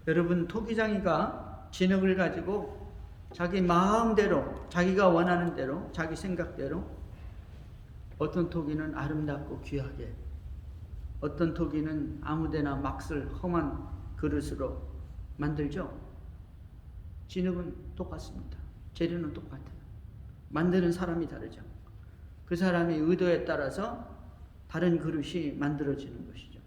여러분, 토기장이가 진흙을 가지고 자기 마음대로, 자기가 원하는 대로, 자기 생각대로 어떤 토기는 아름답고 귀하게, 어떤 토기는 아무데나 막 쓸 험한 그릇으로 만들죠. 진흙은 똑같습니다. 재료는 똑같아요. 만드는 사람이 다르죠. 그 사람의 의도에 따라서 다른 그릇이 만들어지는 것이죠.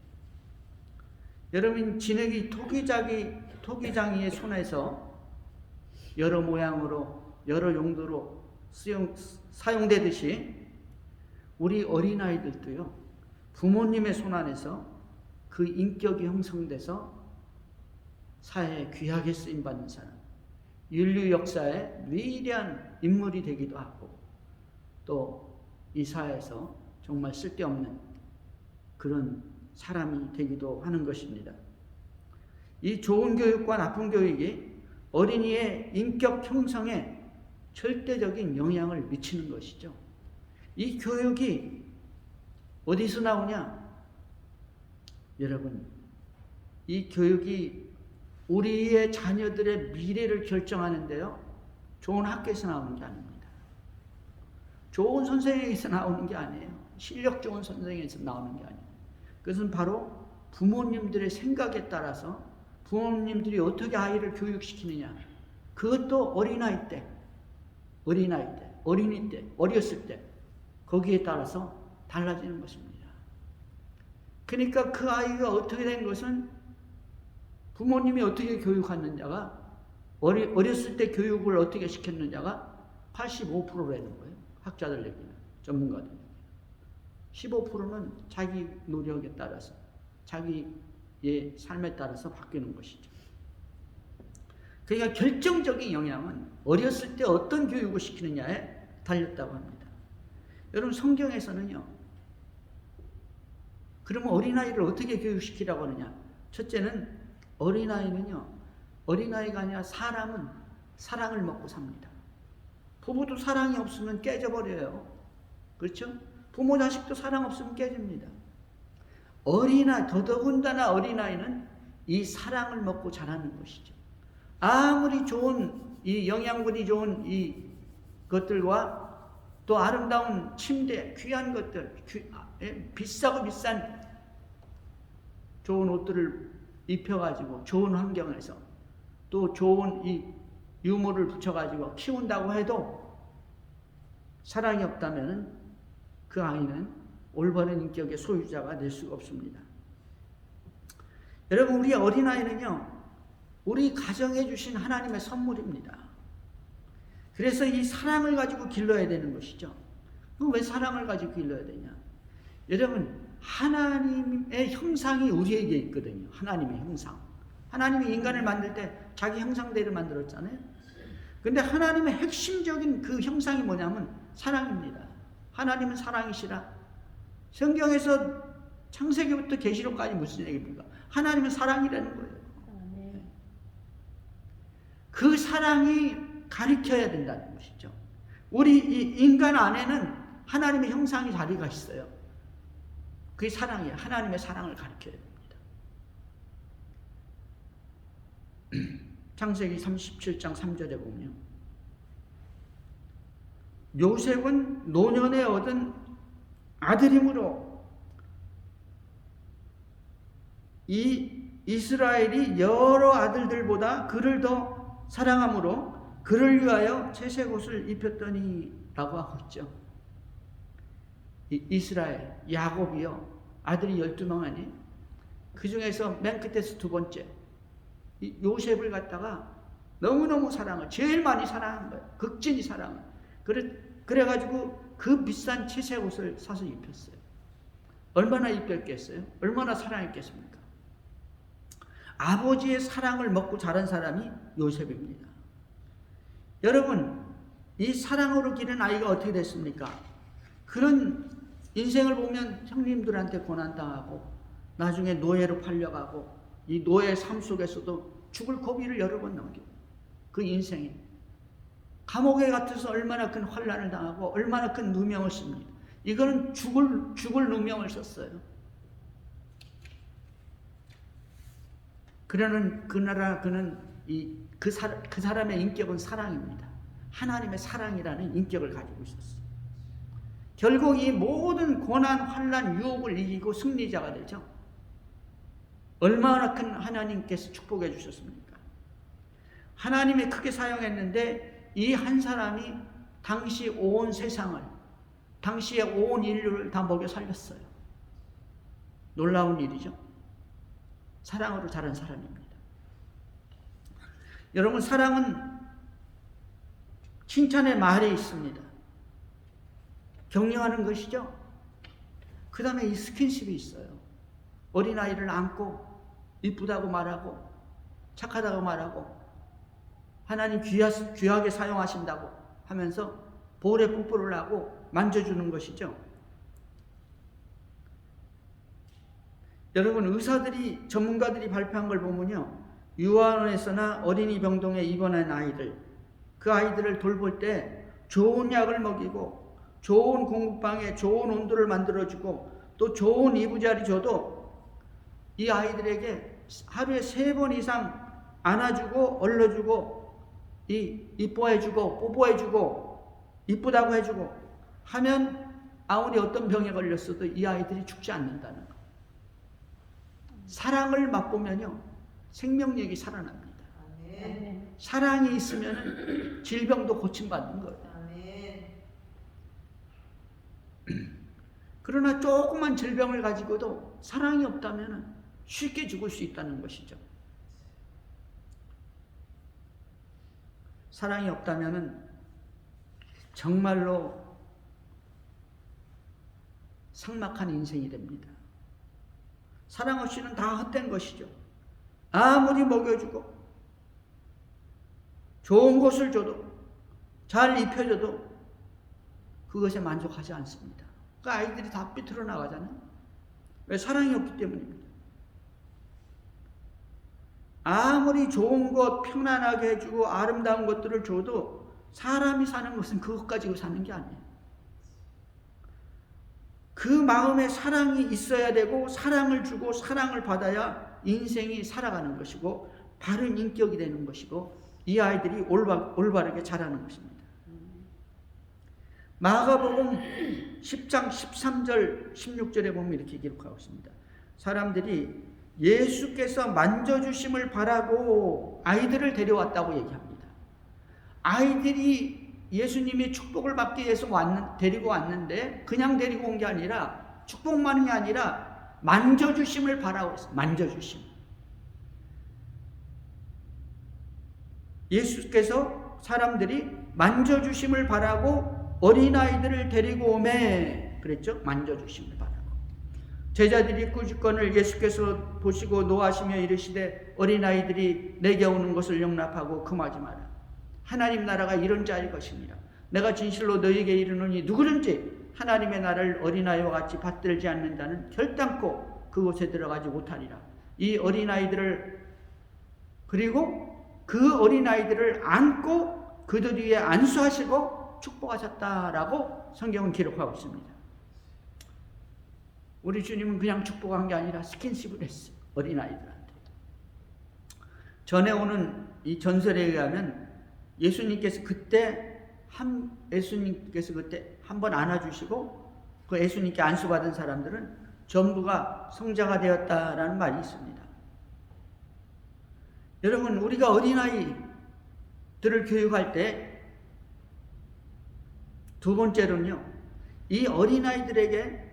여러분, 진흙이 토기장이의 손에서 여러 모양으로, 여러 용도로 사용되듯이 우리 어린아이들도요, 부모님의 손 안에서 그 인격이 형성돼서 사회에 귀하게 쓰임받는 사람, 인류 역사의 위대한 인물이 되기도 하고, 또 이 사회에서 정말 쓸데없는 그런 사람이 되기도 하는 것입니다. 이 좋은 교육과 나쁜 교육이 어린이의 인격 형성에 절대적인 영향을 미치는 것이죠. 이 교육이 어디서 나오냐? 여러분, 이 교육이 우리의 자녀들의 미래를 결정하는데요, 좋은 학교에서 나오는 게 아닙니다. 좋은 선생님에서 나오는 게 아니에요. 실력 좋은 선생님에서 나오는 게 아니에요. 그것은 바로 부모님들의 생각에 따라서 부모님들이 어떻게 아이를 교육시키느냐, 그것도 어린이 때, 어렸을 때 거기에 따라서 달라지는 것입니다. 그러니까 그 아이가 어떻게 된 것은 부모님이 어떻게 교육했느냐가, 어렸을 때 교육을 어떻게 시켰느냐가 85%라는 거예요. 학자들 얘기는, 전문가들 얘기는. 15%는 자기 노력에 따라서, 자기의 삶에 따라서 바뀌는 것이죠. 그러니까 결정적인 영향은 어렸을 때 어떤 교육을 시키느냐에 달렸다고 합니다. 여러분, 성경에서는요, 그러면 어린아이를 어떻게 교육시키라고 하느냐? 첫째는 어린아이가 아니라 사람은 사랑을 먹고 삽니다. 부부도 사랑이 없으면 깨져버려요. 그렇죠? 부모 자식도 사랑 없으면 깨집니다. 더더군다나 어린아이는 이 사랑을 먹고 자라는 것이죠. 아무리 좋은, 이 영양분이 좋은 이 것들과 또 아름다운 침대, 귀한 것들, 비싸고 비싼 좋은 옷들을 입혀가지고 좋은 환경에서 또 좋은 이 유모를 붙여가지고 키운다고 해도 사랑이 없다면 그 아이는 올바른 인격의 소유자가 될 수가 없습니다. 여러분, 우리 어린아이는요, 우리 가정에 주신 하나님의 선물입니다. 그래서 이 사랑을 가지고 길러야 되는 것이죠. 왜 사랑을 가지고 길러야 되냐? 여러분, 하나님의 형상이 우리에게 있거든요. 하나님의 형상. 하나님이 인간을 만들 때 자기 형상대로 만들었잖아요. 근데 하나님의 핵심적인 그 형상이 뭐냐면 사랑입니다. 하나님은 사랑이시라. 성경에서 창세기부터 계시록까지 무슨 얘기입니까? 하나님은 사랑이라는 거예요. 그 사랑이 가리켜야 된다는 것이죠. 우리 이 인간 안에는 하나님의 형상이 자리가 있어요. 그게 사랑이에요. 하나님의 사랑을 가리켜야 됩니다. 창세기 37장 3절에 보면 요셉은 노년에 얻은 아들이므로 이 이스라엘이 여러 아들들보다 그를 더 사랑하므로 그를 위하여 채색 옷을 입혔더니 라고 하고 있죠. 이스라엘, 야곱이요, 아들이 12명 아니? 그 중에서 맨 끝에서 두 번째 요셉을 갖다가 너무너무 제일 많이 사랑한 거예요. 극진히 사랑을. 그래가지고 그 비싼 채색 옷을 사서 입혔어요. 얼마나 입혔겠어요? 얼마나 사랑했겠습니까? 아버지의 사랑을 먹고 자란 사람이 요셉입니다. 여러분, 이 사랑으로 기른 아이가 어떻게 됐습니까? 그런 인생을 보면 형님들한테 고난당하고 나중에 노예로 팔려가고 이 노예 삶 속에서도 죽을 고비를 여러 번 넘기고 그 인생이 감옥에 갇혀서 얼마나 큰 환난을 당하고 얼마나 큰 누명을 씁니다. 이거는 죽을 누명을 썼어요. 그러는 그는 그 사람의 인격은 사랑입니다. 하나님의 사랑이라는 인격을 가지고 있었어요. 결국 이 모든 고난, 환난, 유혹을 이기고 승리자가 되죠. 얼마나 큰 하나님께서 축복해 주셨습니까? 하나님이 크게 사용했는데 이 한 사람이 당시 온 세상을, 당시의 온 인류를 다 먹여 살렸어요. 놀라운 일이죠. 사랑으로 자란 사람입니다. 여러분, 사랑은 칭찬의 말이 있습니다. 격려하는 것이죠. 그 다음에 이 스킨십이 있어요. 어린아이를 안고 이쁘다고 말하고 착하다고 말하고 하나님 귀하게 사용하신다고 하면서 볼에 뽀뽀를 하고 만져주는 것이죠. 여러분, 전문가들이 발표한 걸 보면요, 유아원에서나 어린이 병동에 입원한 아이들, 그 아이들을 돌볼 때 좋은 약을 먹이고 좋은 공부방에 좋은 온도를 만들어주고 또 좋은 이부자리 줘도 이 아이들에게 하루에 3번 이상 안아주고 얼러주고 이뻐해주고 뽀뽀해주고 이쁘다고 해주고 하면 아무리 어떤 병에 걸렸어도 이 아이들이 죽지 않는다는 거. 사랑을 맛보면요, 생명력이 살아납니다. 아멘. 사랑이 있으면 질병도 고침받는 거예요. 아멘. 그러나 조그만 질병을 가지고도 사랑이 없다면 쉽게 죽을 수 있다는 것이죠. 사랑이 없다면 정말로 삭막한 인생이 됩니다. 사랑 없이는 다 헛된 것이죠. 아무리 먹여주고 좋은 것을 줘도 잘 입혀줘도 그것에 만족하지 않습니다. 그 아이들이 다 삐뚤어 나가잖아요. 왜? 사랑이 없기 때문입니다. 아무리 좋은 것, 편안하게 해주고 아름다운 것들을 줘도 사람이 사는 것은 그것 가지고 사는 게 아니에요. 그 마음에 사랑이 있어야 되고 사랑을 주고 사랑을 받아야 인생이 살아가는 것이고 바른 인격이 되는 것이고 이 아이들이 올바르게 자라는 것입니다. 마가복음 10장 13절 16절에 보면 이렇게 기록하고 있습니다. 사람들이 예수께서 만져주심을 바라고 아이들을 데려왔다고 얘기합니다. 아이들이 예수님이 축복을 받기 위해서 데리고 왔는데 그냥 데리고 온 게 아니라 축복만이 아니라 만져주심을 바라고 했어요. 만져주심. 예수께서 사람들이 만져주심을 바라고 어린아이들을 데리고 오매 그랬죠. 만져주심을 바라고. 제자들이 꾸짖건을 예수께서 보시고 노하시며 이르시되 어린아이들이 내게 오는 것을 용납하고 금하지 마라. 하나님 나라가 이런 자일 것입니다. 내가 진실로 너희에게 이르노니 누구든지 하나님의 나라를 어린아이와 같이 받들지 않는 자는 결단코 그곳에 들어가지 못하리라. 이 어린아이들을 그리고 그 어린아이들을 안고 그들 위에 안수하시고 축복하셨다라고 성경은 기록하고 있습니다. 우리 주님은 그냥 축복한 게 아니라 스킨십을 했어요. 어린아이들한테. 전에 오는 이 전설에 의하면 예수님께서 그때 한 번 안아주시고 그 예수님께 안수받은 사람들은 전부가 성자가 되었다라는 말이 있습니다. 여러분, 우리가 어린아이들을 교육할 때 두 번째로는요, 이 어린아이들에게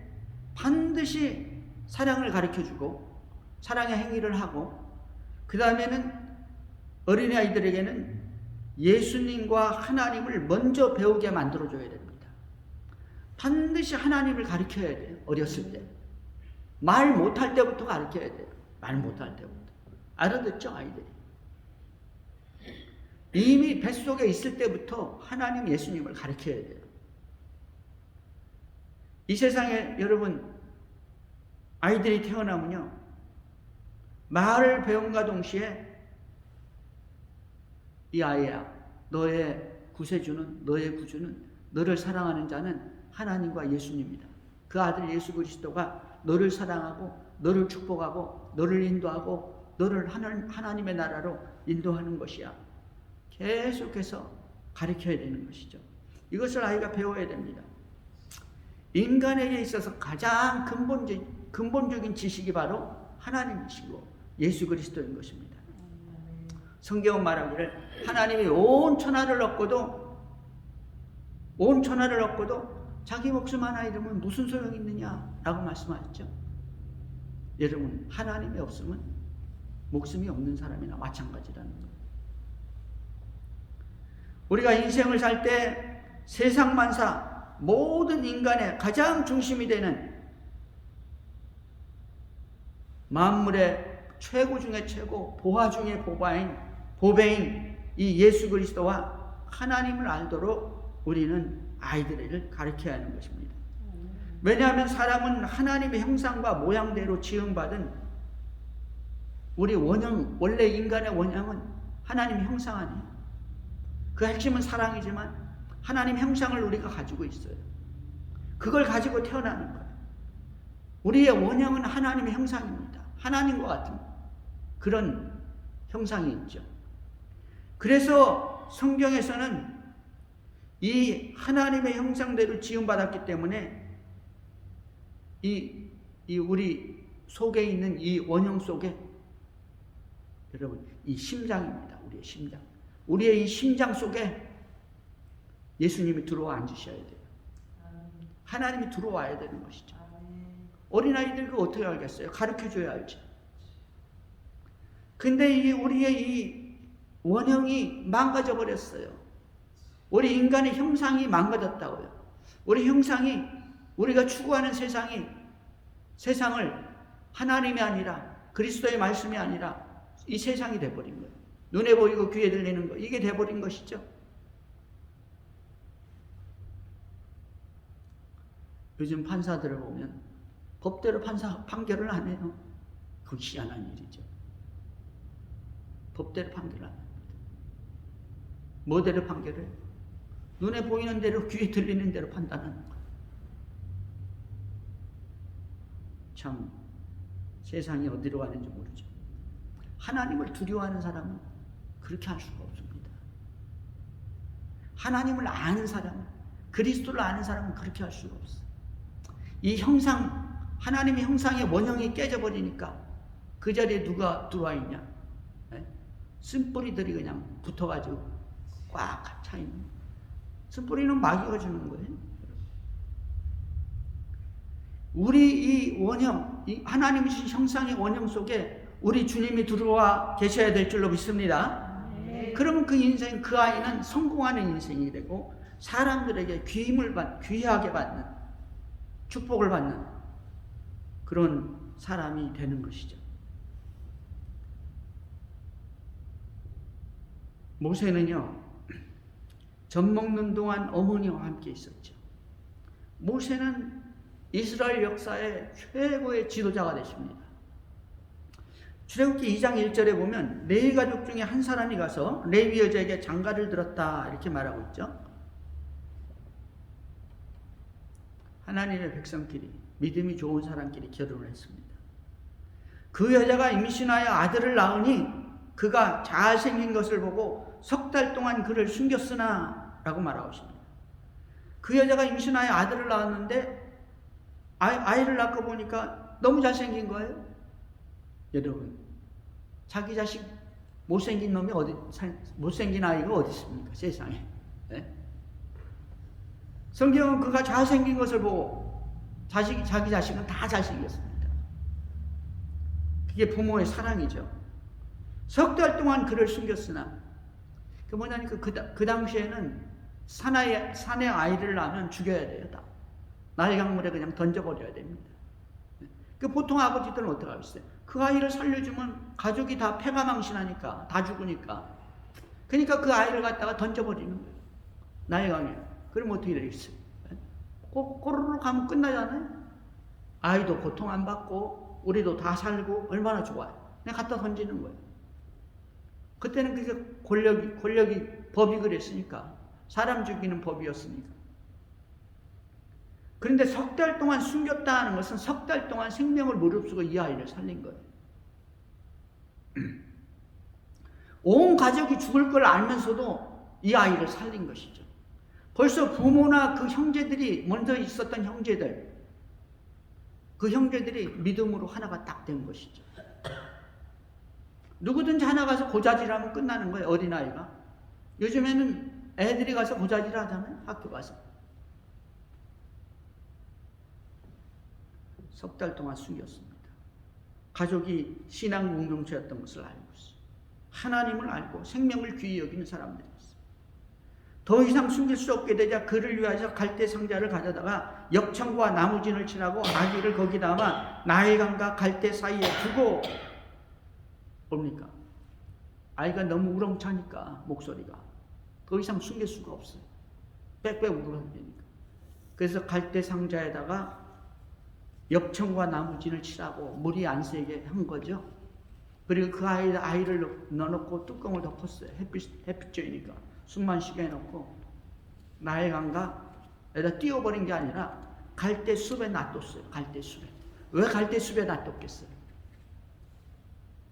반드시 사랑을 가르쳐주고 사랑의 행위를 하고 그 다음에는 어린아이들에게는 예수님과 하나님을 먼저 배우게 만들어줘야 됩니다. 반드시 하나님을 가르쳐야 돼요. 어렸을 때. 말 못할 때부터 가르쳐야 돼요. 말 못할 때부터. 알아듣죠, 아이들이? 이미 뱃속에 있을 때부터 하나님 예수님을 가르쳐야 돼요. 이 세상에 여러분 아이들이 태어나면요, 말을 배움과 동시에 이 아이야, 너의 구세주는, 너의 구주는, 너를 사랑하는 자는 하나님과 예수님이다. 그 아들 예수 그리스도가 너를 사랑하고 너를 축복하고 너를 인도하고 너를 하나님의 나라로 인도하는 것이야. 계속해서 가르쳐야 되는 것이죠. 이것을 아이가 배워야 됩니다. 인간에게 있어서 가장 근본적인 지식이 바로 하나님이시고 예수 그리스도인 것입니다. 성경은 말하기를 하나님이 온 천하를 얻고도 자기 목숨 하나 잃으면 무슨 소용이 있느냐라고 말씀하셨죠. 여러분, 하나님이 없으면 목숨이 없는 사람이나 마찬가지라는 거예요. 우리가 인생을 살 때 세상 만사 모든 인간의 가장 중심이 되는 만물의 최고 중에 최고, 보화 중에 보배인 이 예수 그리스도와 하나님을 알도록 우리는 아이들을 가르쳐야 하는 것입니다. 왜냐하면 사람은 하나님의 형상과 모양대로 지음받은 우리 원래 인간의 원형은 하나님의 형상 아니에요. 그 핵심은 사랑이지만 하나님의 형상을 우리가 가지고 있어요. 그걸 가지고 태어나는 거예요. 우리의 원형은 하나님의 형상입니다. 하나님과 같은 그런 형상이 있죠. 그래서 성경에서는 이 하나님의 형상대로 지음받았기 때문에 이 우리 속에 있는 이 원형 속에 여러분 이 심장입니다. 우리의 심장. 우리의 이 심장 속에 예수님이 들어와 앉으셔야 돼요. 하나님이 들어와야 되는 것이죠. 어린아이들 그거 어떻게 알겠어요? 가르쳐줘야 알죠. 근데 우리의 이 원형이 망가져 버렸어요. 우리 인간의 형상이 망가졌다고요. 우리 형상이 우리가 추구하는 세상을 하나님이 아니라 그리스도의 말씀이 아니라 이 세상이 돼버린 거예요. 눈에 보이고 귀에 들리는 거 이게 돼버린 것이죠. 요즘 판사들을 보면 법대로 판결을 안 해요. 그건 희한한 일이죠. 법대로 판결을 안 합니다. 뭐대로 판결을? 눈에 보이는 대로 귀에 들리는 대로 판단하는 거예요. 참 세상이 어디로 가는지 모르죠. 하나님을 두려워하는 사람은 그렇게 할 수가 없습니다. 하나님을 아는 사람은, 그리스도를 아는 사람은 그렇게 할 수가 없어요. 이 형상, 하나님의 형상의 원형이 깨져버리니까 그 자리에 누가 들어와 있냐? 쓴뿌리들이 그냥 붙어가지고 꽉 차있는. 쓴뿌리는 마귀가 주는 거예요. 우리 이 원형, 이 하나님이 주신 형상의 원형 속에 우리 주님이 들어와 계셔야 될 줄로 믿습니다. 그러면 그 인생, 그 아이는 성공하는 인생이 되고 사람들에게 귀하게 받는, 축복을 받는 그런 사람이 되는 것이죠. 모세는요, 젖 먹는 동안 어머니와 함께 있었죠. 모세는 이스라엘 역사의 최고의 지도자가 되십니다. 출애굽기 2장 1절에 보면 레위 가족 중에 한 사람이 가서 레위 여자에게 장가를 들었다 이렇게 말하고 있죠. 하나님의 백성끼리, 믿음이 좋은 사람끼리 결혼을 했습니다. 그 여자가 임신하여 아들을 낳으니 그가 잘생긴 것을 보고 석 달 동안 그를 숨겼으나 라고 말하고 있습니다. 그 여자가 임신하여 아들을 낳았는데 아이를 낳고 보니까 너무 잘생긴 거예요. 여러분, 자기 자식 못생긴 놈이 못생긴 아이가 어디 있습니까? 세상에. 네? 성경은 그가 잘생긴 것을 보고 자기 자식은 다 잘생겼습니다. 그게 부모의 사랑이죠. 석 달 동안 그를 숨겼으나 그 뭐냐니까 그 당시에는 산에 아이를 낳으면 죽여야 돼요. 다. 나일강물에 그냥 던져버려야 됩니다. 그 보통 아버지들은 어떻게 하겠어요? 그 아이를 살려주면 가족이 다 패가망신하니까 다 죽으니까. 그러니까 그 아이를 갖다가 던져버리는 거예요. 나일강에. 그럼 어떻게 되겠어요? 꼬르르 가면 끝나잖아요. 아이도 고통 안 받고 우리도 다 살고 얼마나 좋아요. 그냥 갖다 던지는 거예요. 그때는 그게 권력이 법이 그랬으니까. 사람 죽이는 법이었으니까. 그런데 석 달 동안 숨겼다 하는 것은 석 달 동안 생명을 무릅쓰고 이 아이를 살린 거예요. 온 가족이 죽을 걸 알면서도 이 아이를 살린 것이죠. 벌써 부모나 그 형제들이, 먼저 있었던 형제들, 그 형제들이 믿음으로 하나가 딱 된 것이죠. 누구든지 하나 가서 고자질하면 끝나는 거예요, 어린아이가. 요즘에는 애들이 가서 고자질 하잖아요, 학교 가서. 석 달 동안 숨겼습니다. 가족이 신앙 공동체였던 것을 알고 있어요. 하나님을 알고 생명을 귀히 여기는 사람들이었어요. 더 이상 숨길 수 없게 되자 그를 위하여 갈대 상자를 가져다가 역청과 나무진을 칠하고 아기를 거기다가 나일강과 갈대 사이에 두고, 뭡니까? 아이가 너무 우렁차니까 목소리가 더 이상 숨길 수가 없어요. 빽빽 울어대니까. 그래서 갈대 상자에다가 역청과 나무진을 칠하고 물이 안 새게 한 거죠. 그리고 그 아이를 넣어놓고 뚜껑을 덮었어요. 햇빛쬐니까 숨만 쉬게 해놓고 나일강가에다 띄워버린 게 아니라 갈대 숲에 놔뒀어요. 갈대 숲에. 왜 갈대 숲에 놔뒀겠어요?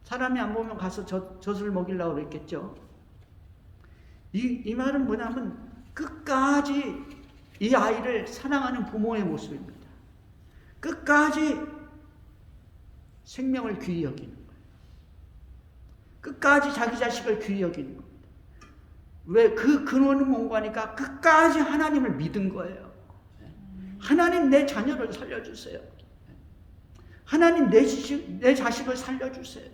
사람이 안 보면 가서 젖을 먹이려고 그랬겠죠. 이 말은 뭐냐면 끝까지 이 아이를 사랑하는 부모의 모습입니다. 끝까지 생명을 귀히 여기는 거예요. 끝까지 자기 자식을 귀히 여기는 겁니다. 왜? 그 근원은 뭔가 하니까 끝까지 하나님을 믿은 거예요. 하나님, 내 자녀를 살려주세요. 하나님, 내 자식을 살려주세요.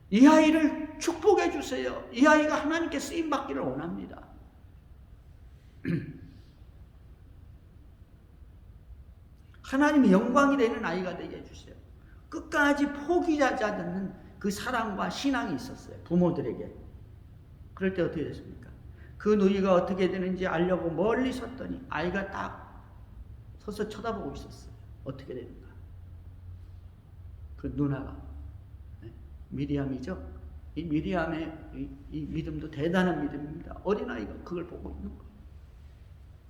이 아이를 축복해 주세요. 이 아이가 하나님께 쓰임받기를 원합니다. 하나님의 영광이 되는 아이가 되게 해주세요. 끝까지 포기하지 않는 그 사랑과 신앙이 있었어요, 부모들에게. 그럴 때 어떻게 됐습니까? 그 누이가 어떻게 되는지 알려고 멀리 섰더니 아이가 딱 서서 쳐다보고 있었어요. 어떻게 되는가? 그 누나가 미리암이죠. 이 미리암의 이 믿음도 대단한 믿음입니다. 어린아이가 그걸 보고 있는 거예요.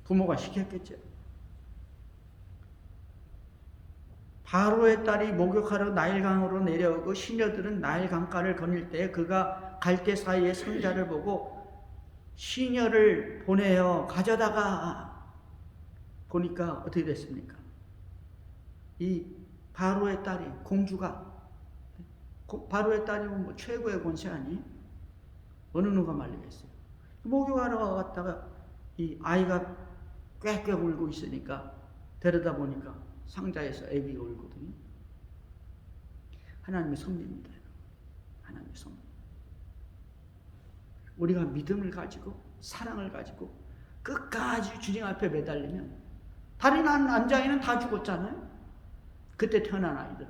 부모가 시켰겠죠. 바로의 딸이 목욕하러 나일강으로 내려오고 시녀들은 나일강가를 거닐 때 그가 갈대 사이에 상자를 보고 시녀를 보내어 가져다가 보니까 어떻게 됐습니까? 이 바로의 딸이, 공주가, 바로의 딸이면 뭐 최고의 권세 아니에요? 어느 누가 말리겠어요? 목욕하러 갔다가 이 아이가 꽥꽥 울고 있으니까 데려다 보니까 상자에서 아기가 울거든요. 하나님의 섭리입니다. 하나님의 섭리. 우리가 믿음을 가지고 사랑을 가지고 끝까지 주님 앞에 매달리면, 다른 안장에는 다 죽었잖아요. 그때 태어난 아이들.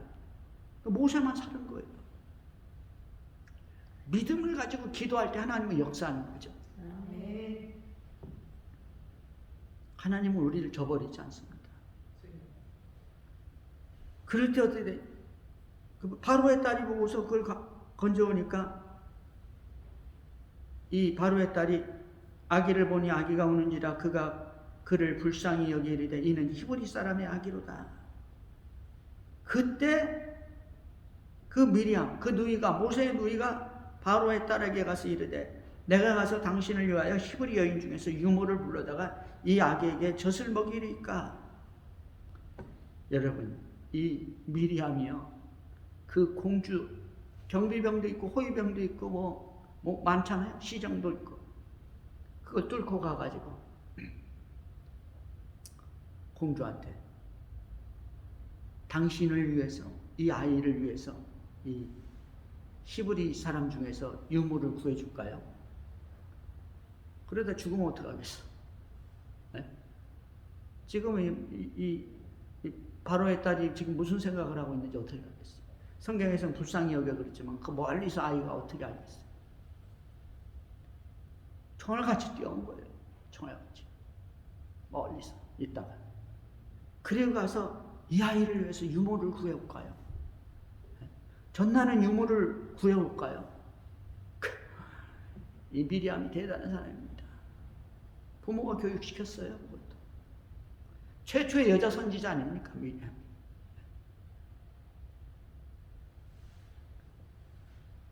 모세만 사는 거예요. 믿음을 가지고 기도할 때 하나님은 역사하는 거죠. 하나님은 우리를 저버리지 않습니다. 그럴 때 어떻게 돼? 바로의 딸이 보고서 그걸 건져오니까 이 바로의 딸이 아기를 보니 아기가 우는지라 그가 그를 불쌍히 여기리되 이는 히브리 사람의 아기로다. 그때 그 미리암, 그 누이가, 모세의 누이가 바로의 딸에게 가서 이르되 내가 가서 당신을 위하여 히브리 여인 중에서 유모를 불러다가 이 아기에게 젖을 먹이리까. 여러분, 이 미리암이요, 그 공주, 경비병도 있고 호위병도 있고 뭐 많잖아요. 시정도 있고. 그거 뚫고 가가지고 공주한테 당신을 위해서, 이 아이를 위해서 이 히브리 사람 중에서 유모를 구해줄까요? 그러다 죽으면 어떡하겠어? 네? 지금 이 바로의 딸이 지금 무슨 생각을 하고 있는지 어떻게 알겠어요? 성경에서는 불쌍히 여겨 그랬지만 그 멀리서 아이가 어떻게 알겠어요? 총알같이 뛰어온 거예요. 총알같이. 멀리서 있다가. 그리고 가서 이 아이를 위해서 유모를 구해올까요? 전나는 유모를 구해올까요? 이 미리암이 대단한 사람입니다. 부모가 교육시켰어요. 그것도. 최초의 여자 선지자 아닙니까? 미리암.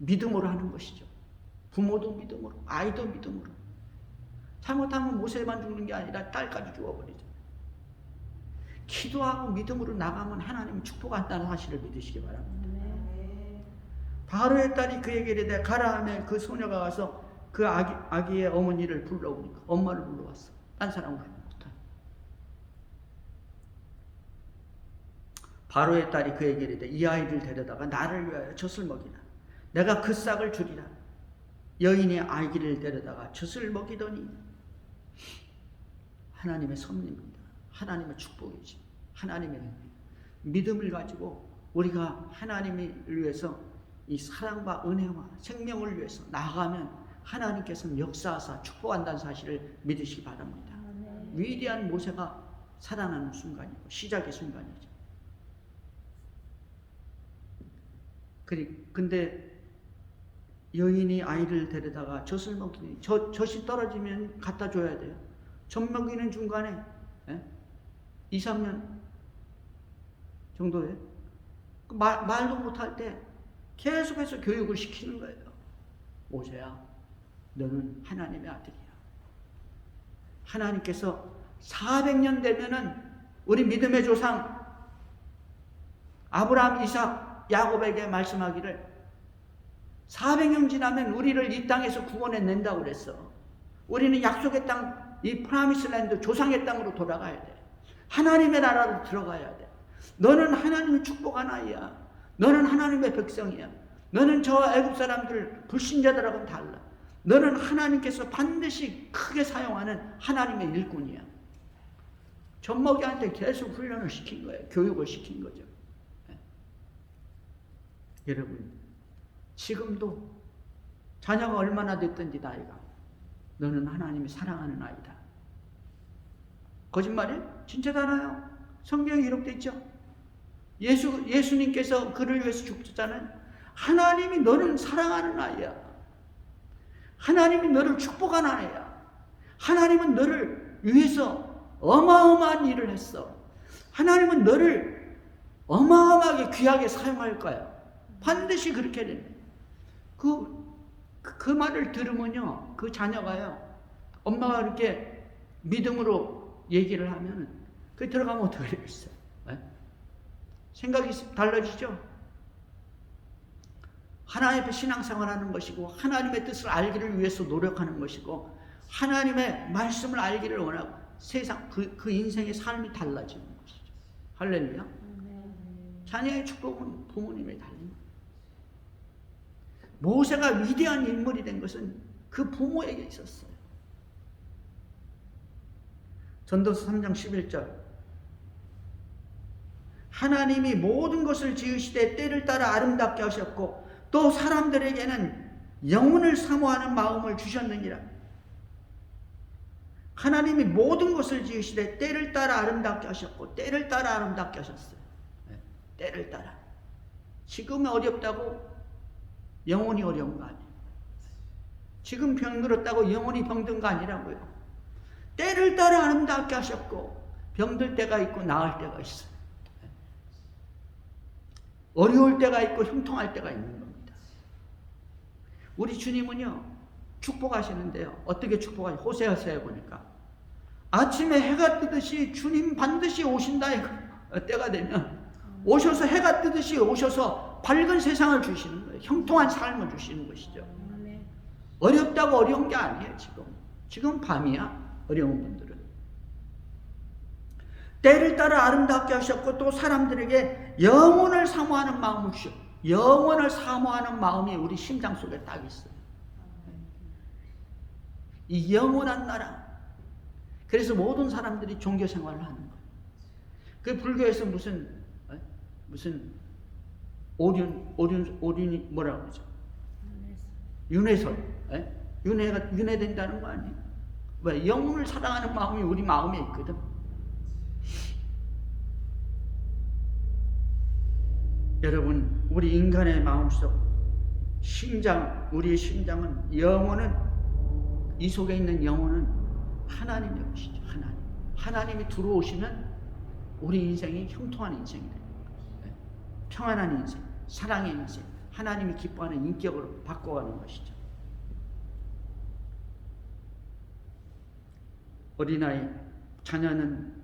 믿음으로 하는 것이죠. 부모도 믿음으로, 아이도 믿음으로. 잘못하면 모세만 죽는 게 아니라 딸까지 죽어버리죠. 기도하고 믿음으로 나가면 하나님이 축복한다는 사실을 믿으시기 바랍니다. 바로의 딸이 그에게 이르되 가라 하며 그 소녀가 가서 그 아기의 어머니를 불러오니까 엄마를 불러왔어. 딴 사람을 불러 못해. 바로의 딸이 그에게 이르되 이 아이를 데려다가 나를 위하여 젖을 먹이라. 내가 그 싹을 주리라. 여인이 아기를 데려다가 젖을 먹이더니 하나님의 섭리입니다. 하나님의 축복이지. 하나님의 믿음을 가지고 우리가 하나님을 위해서 이 사랑과 은혜와 생명을 위해서 나아가면 하나님께서는 역사하사 축복한다는 사실을 믿으시기 바랍니다. 위대한 모세가 살아나는 순간이고 시작의 순간이죠. 근데 여인이 아이를 데려다가 젖을 먹이니 젖이 떨어지면 갖다 줘야 돼요. 젖 먹이는 중간에 2, 3년 정도에 말도 못할 때 계속해서 교육을 시키는 거예요. 모세야, 너는 하나님의 아들이야. 하나님께서 400년 되면은 우리 믿음의 조상 아브라함, 이삭, 야곱에게 말씀하기를 400년 지나면 우리를 이 땅에서 구원해 낸다고 그랬어. 우리는 약속의 땅, 이 프라미스랜드 조상의 땅으로 돌아가야 돼. 하나님의 나라로 들어가야 돼. 너는 하나님의 축복한 아이야. 너는 하나님의 백성이야. 너는 저 애국 사람들 불신자들하고는 달라. 너는 하나님께서 반드시 크게 사용하는 하나님의 일꾼이야. 젖먹이한테 계속 훈련을 시킨 거예요. 교육을 시킨 거죠. 네. 여러분, 지금도 자녀가 얼마나 됐든지 나이가 너는 하나님이 사랑하는 아이다. 거짓말이에요? 진짜잖아요. 성경에 기록되어 있죠. 예수님께서 그를 위해서 죽었잖아요. 하나님이 너는 사랑하는 아이야. 하나님이 너를 축복하는 아이야. 하나님은 너를 위해서 어마어마한 일을 했어. 하나님은 너를 어마어마하게 귀하게 사용할 거야. 반드시 그렇게 됩니다. 그 말을 들으면요, 그 자녀가요, 엄마가 이렇게 믿음으로 얘기를 하면은, 그 들어가면 어떻게 되겠어요? 네? 생각이 달라지죠? 하나님 앞에 신앙생활 하는 것이고, 하나님의 뜻을 알기를 위해서 노력하는 것이고, 하나님의 말씀을 알기를 원하고, 세상, 그 인생의 삶이 달라지는 것이죠. 할렐루야. 자녀의 축복은 부모님의 달립니다. 모세가 위대한 인물이 된 것은 그 부모에게 있었어요. 전도서 3장 11절. 하나님이 모든 것을 지으시되 때를 따라 아름답게 하셨고 또 사람들에게는 영혼을 사모하는 마음을 주셨느니라. 하나님이 모든 것을 지으시되 때를 따라 아름답게 하셨고 때를 따라 아름답게 하셨어요. 때를 따라. 지금은 어렵다고 영혼이 어려운 거 아니에요. 지금 병들었다고 영혼이 병든 거 아니라고요. 때를 따라 아름답게 하셨고 병들 때가 있고 나을 때가 있어요. 어려울 때가 있고 형통할 때가 있는 겁니다. 우리 주님은요, 축복하시는데요. 어떻게 축복하시죠? 호세아서에 보니까 아침에 해가 뜨듯이 주님 반드시 오신다 때가 되면 오셔서 해가 뜨듯이 오셔서 밝은 세상을 주시는 거예요. 형통한 삶을 주시는 것이죠. 어렵다고 어려운 게 아니에요. 지금 밤이야. 어려운 분들은 때를 따라 아름답게 하셨고 또 사람들에게 영혼을 사모하는 마음을 주셨고, 영혼을 사모하는 마음이 우리 심장 속에 딱 있어요. 이 영원한 나라. 그래서 모든 사람들이 종교 생활을 하는 거예요. 그 불교에서 무슨 오륜이 뭐라고 그러죠? 윤회설. 윤회된다는 거 아니에요? 왜? 영혼을 사랑하는 마음이 우리 마음에 있거든. 여러분, 우리 인간의 마음속 심장, 우리의 심장은 영혼은, 이 속에 있는 영혼은 하나님의 것이죠. 하나님이 들어오시면 우리 인생이 형통한 인생이 됩니다. 평안한 인생, 사랑의 인생, 하나님이 기뻐하는 인격으로 바꿔가는 것이죠. 어린아이, 자녀는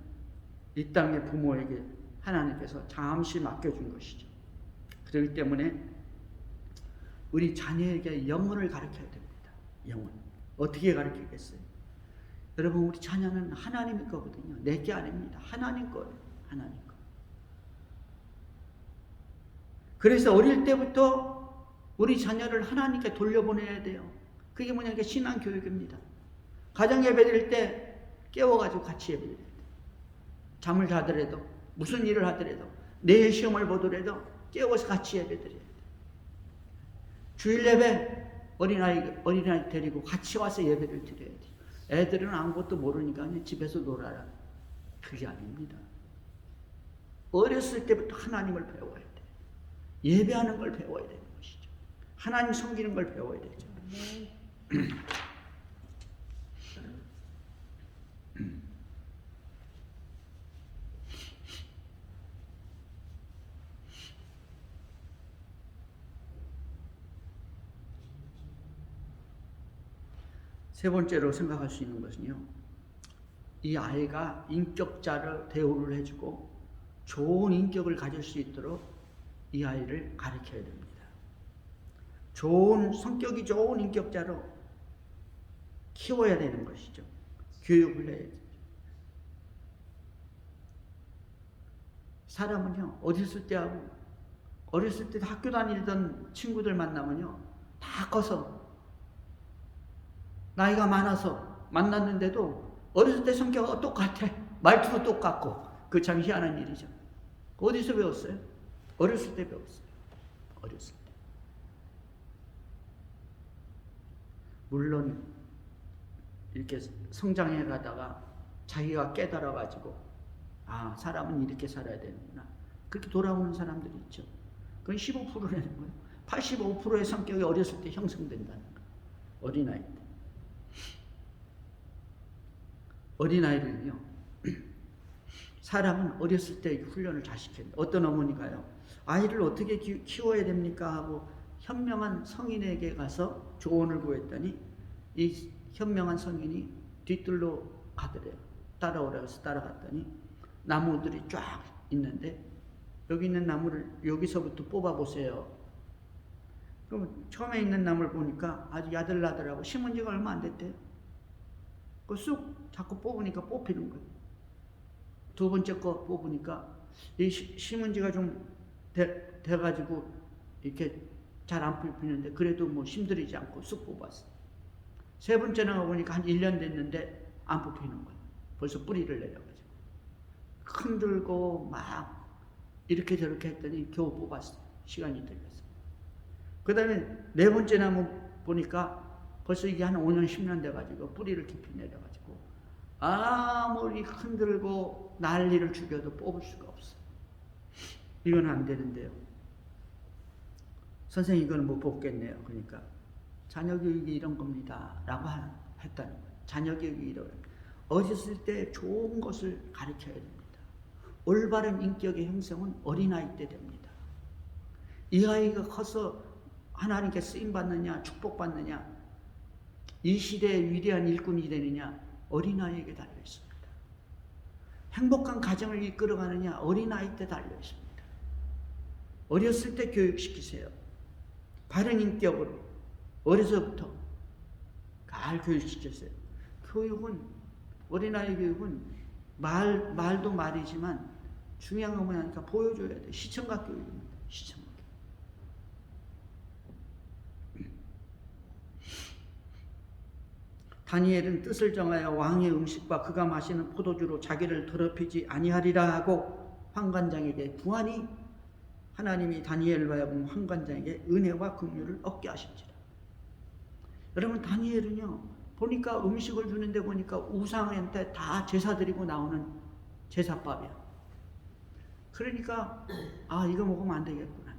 이 땅의 부모에게 하나님께서 잠시 맡겨준 것이죠. 그렇기 때문에 우리 자녀에게 영혼을 가르쳐야 됩니다. 영혼. 어떻게 가르치겠어요? 여러분, 우리 자녀는 하나님의 거거든요. 내 게 아닙니다. 하나님 거예요. 하나님 거. 그래서 어릴 때부터 우리 자녀를 하나님께 돌려보내야 돼요. 그게 뭐냐면 신앙교육입니다. 가정 예배 드릴 때 깨워가지고 같이 예배 드려야 돼요. 잠을 자더라도, 무슨 일을 하더라도, 내일 시험을 보더라도 깨워서 같이 예배 드려야 돼요. 주일 예배 어린아이 데리고 같이 와서 예배를 드려야 돼요. 애들은 아무것도 모르니까 그냥 집에서 놀아라. 그게 아닙니다. 어렸을 때부터 하나님을 배워야 돼요. 예배하는 걸 배워야 되는 것이죠. 하나님 섬기는 걸 배워야 되죠. 세 번째로 생각할 수 있는 것은요, 이 아이가 인격자를 대우를 해주고 좋은 인격을 가질 수 있도록 이 아이를 가르쳐야 됩니다. 성격이 좋은 인격자로 키워야 되는 것이죠. 교육을 해야 되죠. 사람은요, 어렸을 때 학교 다니던 친구들 만나면요, 다 커서 나이가 많아서 만났는데도 어렸을 때 성격은 똑같아. 말투도 똑같고. 그 참 희한한 일이죠. 어디서 배웠어요? 어렸을 때 배웠어요. 어렸을 때. 물론 이렇게 성장해 가다가 자기가 깨달아가지고 사람은 이렇게 살아야 되는구나. 그렇게 돌아오는 사람들이 있죠. 그건 15%라는 거예요. 85%의 성격이 어렸을 때 형성된다는 거예요. 어린아이 때. 어린아이를요, 사람은 어렸을 때 훈련을 잘 시켜야 돼요. 어떤 어머니가요, 아이를 어떻게 키워야 됩니까? 하고 현명한 성인에게 가서 조언을 구했더니 이 현명한 성인이 뒤뜰로 가더래요. 따라오라고 해서 따라갔더니 나무들이 쫙 있는데 여기 있는 나무를 여기서부터 뽑아보세요. 그럼 처음에 있는 나무를 보니까 아주 야들나들하고 심은 지가 얼마 안 됐대요. 그 쑥 자꾸 뽑으니까 뽑히는 거예요. 두 번째 거 뽑으니까 이 심은 지가 좀 돼가지고 이렇게 잘 안 뽑히는데 그래도 뭐 힘들이지 않고 쑥 뽑았어. 세 번째 나가보니까 한 1년 됐는데 안 뽑히는 거예요. 벌써 뿌리를 내려가지고. 흔들고 막 이렇게 저렇게 했더니 겨우 뽑았어요. 시간이 들려서. 그 다음에 네 번째 나무 보니까 벌써 이게 한 5년, 10년 돼가지고 뿌리를 깊이 내려가지고 아무리 흔들고 난리를 죽여도 뽑을 수가 없어. 이건 안 되는데요. 선생님 이건 못 뽑겠네요. 그러니까 자녀 교육이 이런 겁니다. 라고 했다는 거예요. 자녀 교육이 이런. 어렸을 때 좋은 것을 가르쳐야 됩니다. 올바른 인격의 형성은 어린아이 때 됩니다. 이 아이가 커서 하나님께 쓰임받느냐 축복받느냐 이 시대의 위대한 일꾼이 되느냐 어린아이에게 달려 있습니다. 행복한 가정을 이끌어가느냐 어린아이 때 달려 있습니다. 어렸을 때 교육시키세요. 바른 인격으로 어려서부터 잘 교육시켰어요. 교육은 어린아이 교육은 말도 말이지만 중요한 건 뭐냐니까 보여줘야 돼. 시청각 교육입니다. 시청각 교육. 다니엘은 뜻을 정하여 왕의 음식과 그가 마시는 포도주로 자기를 더럽히지 아니하리라 하고 환관장에게 구하니 하나님이 다니엘로 하여금 환관장에게 은혜와 긍휼을 얻게 하신지라. 여러분 다니엘은요 보니까 음식을 주는데 보니까 우상한테 다 제사 드리고 나오는 제사밥이야. 그러니까 이거 먹으면 안 되겠구나.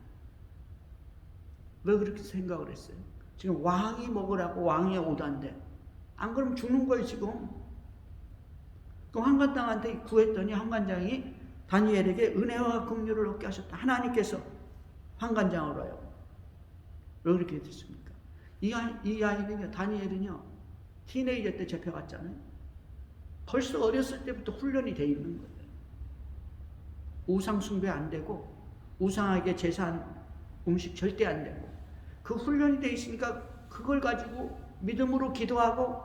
왜 그렇게 생각을 했어요? 지금 왕이 먹으라고 왕의 오다인데 안 그러면 죽는 거예요 지금. 그 환관장한테 구했더니 환관장이 다니엘에게 은혜와 긍휼을 얻게 하셨다. 하나님께서 환관장으로 하여 왜 그렇게 됐습니까? 이 아이는요, 다니엘은요, 티네이저 때 잡혀갔잖아요. 벌써 어렸을 때부터 훈련이 돼 있는 거예요. 우상 숭배 안 되고, 우상에게 제사한 음식 절대 안 되고, 그 훈련이 돼 있으니까 그걸 가지고 믿음으로 기도하고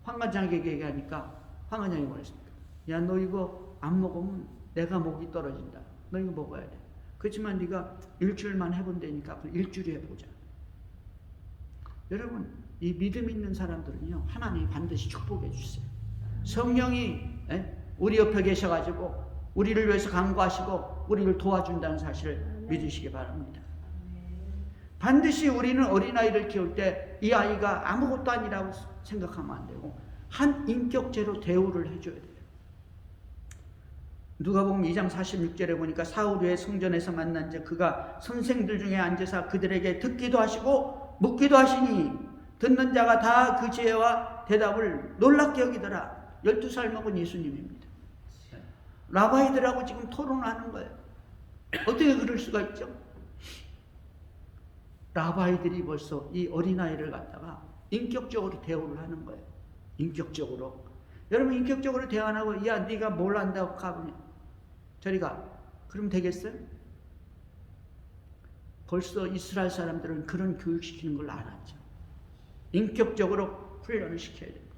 황관장에게 얘기하니까 황관장이 뭐랬습니까? 야, 너 이거 안 먹으면 내가 목이 떨어진다. 너 이거 먹어야 돼. 그렇지만 네가 일주일만 해본다니까 일주일에 해보자. 여러분, 이 믿음 있는 사람들은요, 하나님이 반드시 축복해 주세요. 성령이 우리 옆에 계셔가지고 우리를 위해서 간구하시고 우리를 도와준다는 사실을 믿으시기 바랍니다. 반드시 우리는 어린아이를 키울 때 이 아이가 아무것도 아니라고 생각하면 안 되고 한 인격체로 대우를 해줘야 돼요. 누가복음 2장 46절에 보니까 사울 후에 성전에서 만난 자 그가 선생들 중에 앉아서 그들에게 듣기도 하시고 묻기도 하시니 듣는 자가 다 그 지혜와 대답을 놀랍게 여기더라. 12살 먹은 예수님입니다. 라바이들하고 지금 토론하는 거예요. 어떻게 그럴 수가 있죠? 라바이들이 벌써 이 어린아이를 갖다가 인격적으로 대우를 하는 거예요. 인격적으로. 여러분, 인격적으로 대화 안 하고 야, 네가 뭘 안다고 가보냐, 저리 가, 그러면 되겠어요? 벌써 이스라엘 사람들은 그런 교육시키는 걸 알았죠. 인격적으로 훈련을 시켜야 됩니다.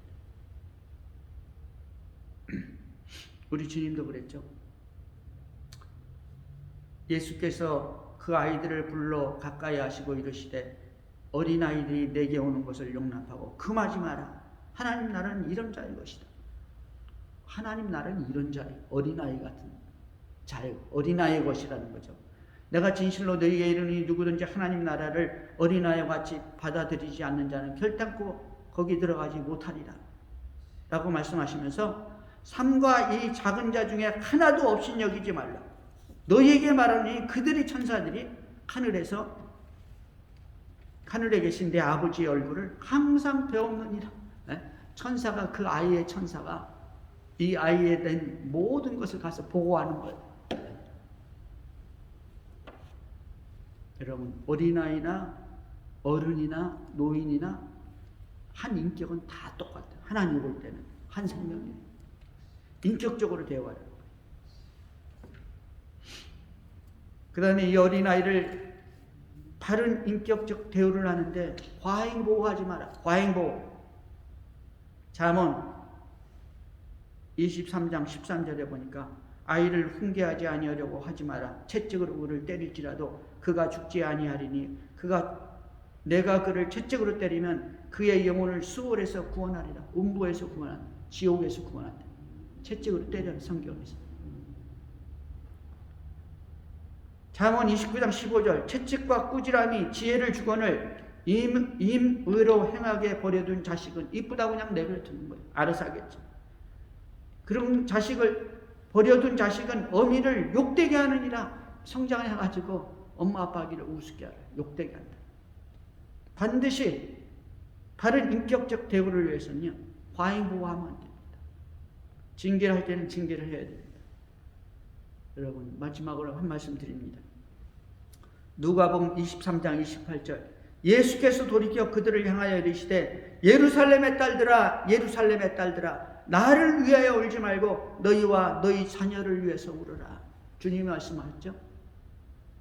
우리 주님도 그랬죠. 예수께서 그 아이들을 불러 가까이 하시고 이르시되 어린아이들이 내게 오는 것을 용납하고 금하지 마라. 하나님 나라는 이런 자의 것이다. 하나님 나라는 이런 자의, 어린아이 같은 자의, 어린아이의 것이라는 거죠. 내가 진실로 너희에게 이르니 누구든지 하나님 나라를 어린아이와 같이 받아들이지 않는 자는 결단코 거기 들어가지 못하리라 라고 말씀하시면서 삼가 이 작은 자 중에 하나도 없인 여기지 말라. 너희에게 말하니 그들이 천사들이 하늘에 계신 내 아버지의 얼굴을 항상 배웠느니라. 천사가, 그 아이의 천사가 이 아이에 대한 모든 것을 가서 보고하는 거예요. 여러분, 어린아이나 어른이나 노인이나 한 인격은 다 똑같아요. 하나님 볼 때는 한 생명이에요. 인격적으로 대화를. 그 다음에 이 어린아이를 바른 인격적 대우를 하는데 과잉보호하지 마라. 과잉보호. 잠언 23장 13절에 보니까 아이를 훈계하지 아니하려고 하지 마라. 채찍으로 그를 때릴지라도 그가 죽지 아니하리니 내가 그를 채찍으로 때리면 그의 영혼을 수월에서 구원하리라. 음부에서 구원한다. 지옥에서 구원한다. 채찍으로 때려는 성경에서. 잠언 29장 15절 채찍과 꾸지람이 지혜를 주거늘 임의로 행하게 버려둔 자식은 이쁘다고 그냥 내버려두는 거예요. 알아서 하겠지. 그런 자식을 버려둔 자식은 어미를 욕되게 하느니라. 성장해가지고 엄마 아빠기를 우습게 하라. 욕되게 한다. 반드시 바른 인격적 대우를 위해서는요, 과잉보호하면 안 됩니다. 징계를 할 때는 징계를 해야 됩니다. 여러분, 마지막으로 한 말씀 드립니다. 누가복음 23장 28절 예수께서 돌이켜 그들을 향하여 이르시되 예루살렘의 딸들아 예루살렘의 딸들아 나를 위하여 울지 말고 너희와 너희 자녀를 위해서 울으라. 주님이 말씀하셨죠.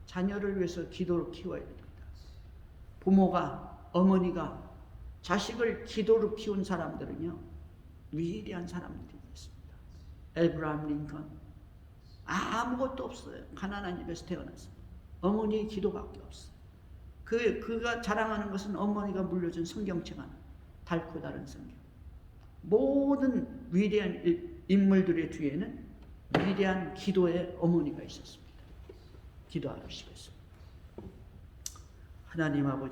자녀를 위해서 기도로 키워야 됩니다. 부모가, 어머니가 자식을 기도로 키운 사람들은요, 위대한 사람들이 있습니다. 에브라함 링컨, 아무것도 없어요. 가난한 집에서 태어났어요. 어머니의 기도밖에 없어요. 그가 자랑하는 것은 어머니가 물려준 성경책 하나, 달고 다른 성경. 모든 위대한 인물들의 뒤에는 위대한 기도의 어머니가 있었습니다. 기도하시겠습니다. 하나님 아버지,